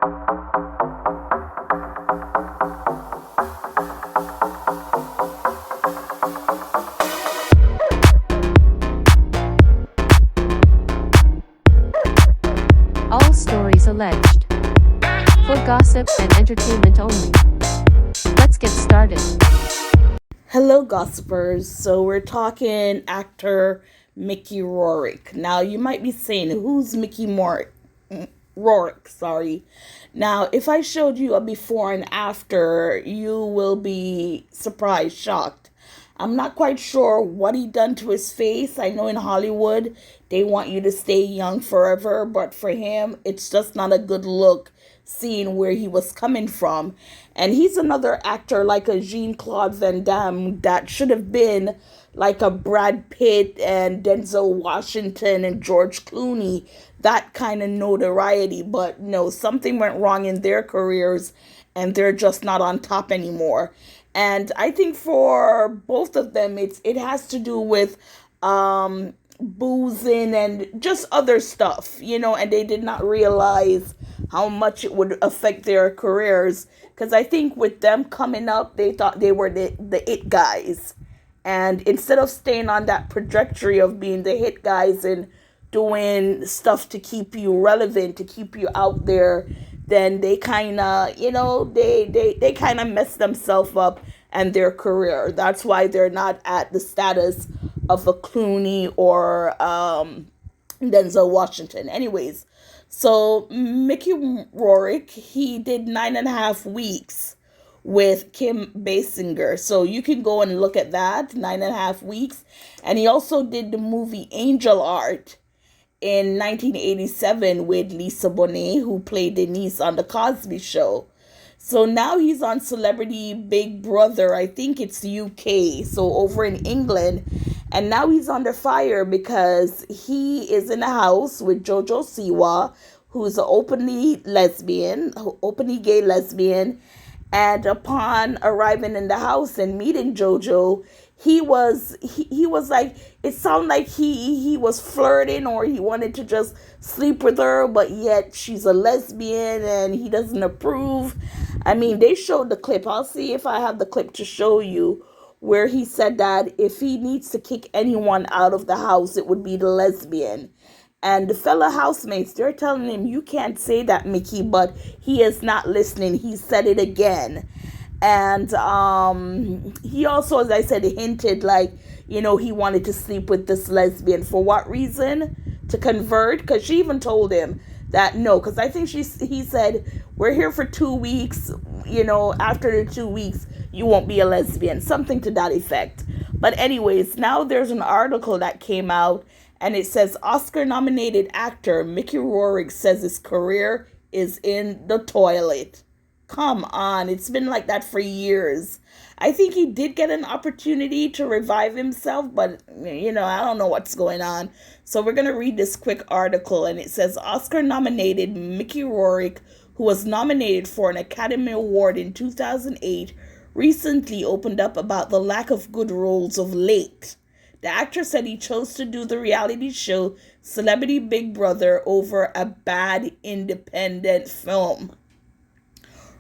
All stories alleged. For gossip and entertainment only. Let's get started. Hello, gossipers. So we're talking actor Mickey Rourke. Now you might be saying, "Who's Rourke?" Sorry. Now, if I showed you a before and after, you will be surprised, shocked. I'm not quite sure what he done to his face. I know in Hollywood they want you to stay young forever, but for him, it's just not a good look seeing where he was coming from. And he's another actor like a Jean-Claude Van Damme that should have been like a Brad Pitt and Denzel Washington and George Clooney, that kind of notoriety. But no, something went wrong in their careers and they're just not on top anymore. And I think for both of them, it has to do with boozing and just other stuff, and they did not realize how much it would affect their careers. Because I think with them coming up, they thought they were the it guys. And instead of staying on that trajectory of being the hit guys and doing stuff to keep you relevant, to keep you out there, then they kind of, they kind of mess themselves up and their career. That's why they're not at the status of a Clooney or Denzel Washington. Anyways, so Mickey Rourke, he did 9.5 weeks with Kim Basinger. So you can go and look at that, 9.5 weeks. And he also did the movie Angel Art in 1987 with Lisa Bonet, who played Denise on The Cosby Show. So now he's on Celebrity Big Brother. I think it's UK, so over in England. And now he's under fire because he is in a house with Jojo Siwa, who's an openly gay lesbian. And upon arriving in the house and meeting Jojo, he was like, it sounded like he was flirting, or he wanted to just sleep with her, but yet she's a lesbian and he doesn't approve. I mean, they showed the clip. I'll see if I have the clip to show you, where he said that if he needs to kick anyone out of the house, it would be the lesbian. And the fellow housemates, they're telling him, "You can't say that, Mickey," but he is not listening. He said it again. And he also, as I said, hinted like, he wanted to sleep with this lesbian. For what reason? To convert? Because she even told him that no, because I think he said, "We're here for 2 weeks, after the 2 weeks, you won't be a lesbian," something to that effect. But anyways, now there's an article that came out, and it says Oscar-nominated actor Mickey Rourke says his career is in the toilet. Come on, it's been like that for years. I think he did get an opportunity to revive himself, but, I don't know what's going on. So we're going to read this quick article, and it says Oscar-nominated Mickey Rourke, who was nominated for an Academy Award in 2008, recently opened up about the lack of good roles of late. The actor said he chose to do the reality show Celebrity Big Brother over a bad independent film.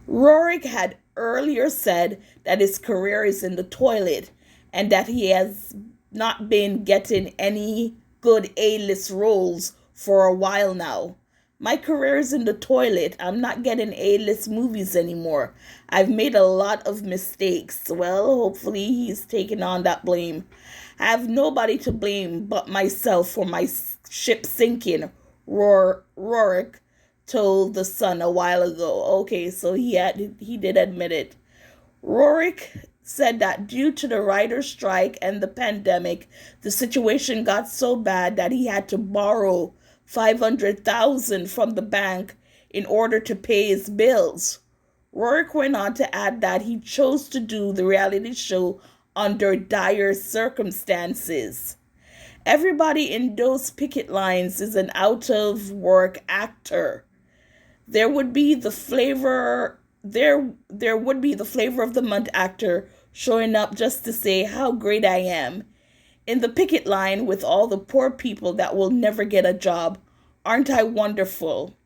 Rourke had earlier said that his career is in the toilet and that he has not been getting any good A-list roles for a while now. "My career is in the toilet. I'm not getting A-list movies anymore. I've made a lot of mistakes." Well, hopefully he's taking on that blame. "I have nobody to blame but myself for my ship sinking," Rourke told The Sun a while ago. Okay, so he did admit it. Rourke said that due to the writer's strike and the pandemic, the situation got so bad that he had to borrow $500,000 from the bank in order to pay his bills. Rourke went on to add that he chose to do the reality show under dire circumstances. "Everybody in those picket lines is an out-of-work actor. There would be the flavor of the month actor showing up just to say how great I am in the picket line with all the poor people that will never get a job. Aren't I wonderful?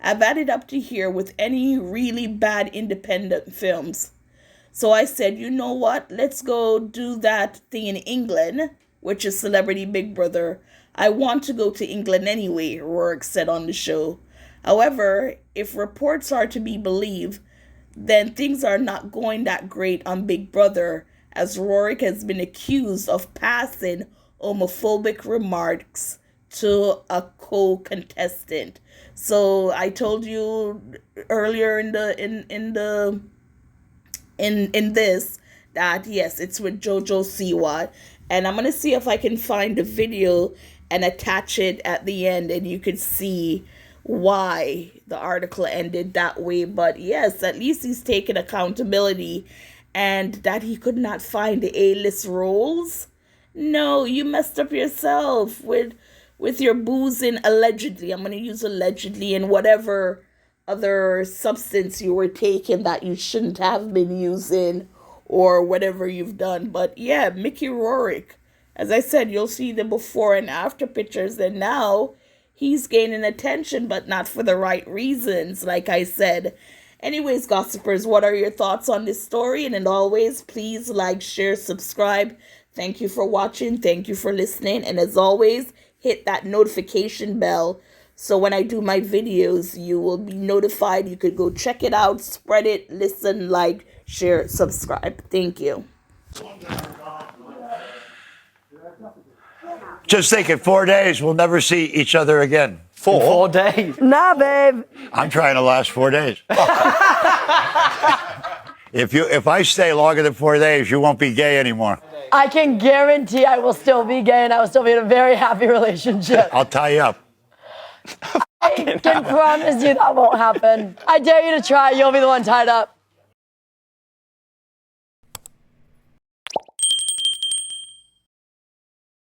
I've added up to here with any really bad independent films. So I said, you know what? Let's go do that thing in England, which is Celebrity Big Brother. I want to go to England anyway, Rourke said on the show. However, if reports are to be believed, then things are not going that great on Big Brother, as Rourke has been accused of passing homophobic remarks to a co-contestant. So I told you earlier in this that yes, it's with Jojo Siwa, and I'm gonna see if I can find the video and attach it at the end, and you could see why the article ended that way. But yes, at least he's taken accountability, and that he could not find the A-list roles. No, you messed up yourself with your boozing allegedly. I'm gonna use allegedly, and whatever other substance you were taking that you shouldn't have been using, or whatever you've done. But yeah, Mickey Rourke, as I said, you'll see the before and after pictures, and now he's gaining attention, but not for the right reasons, like I said. Anyways, gossipers, what are your thoughts on this story? And as always, please like, share, subscribe. Thank you for watching. Thank you for listening. And as always, hit that notification bell so when I do my videos, you will be notified. You could go check it out, spread it, listen, like, share, subscribe. Thank you. Just think, in 4 days, we'll never see each other again. In 4 days? Nah, babe. I'm trying to last 4 days. If I stay longer than 4 days, you won't be gay anymore. I can guarantee I will still be gay and I will still be in a very happy relationship. I'll tie you up. I can promise you that won't happen. I dare you to try. You'll be the one tied up.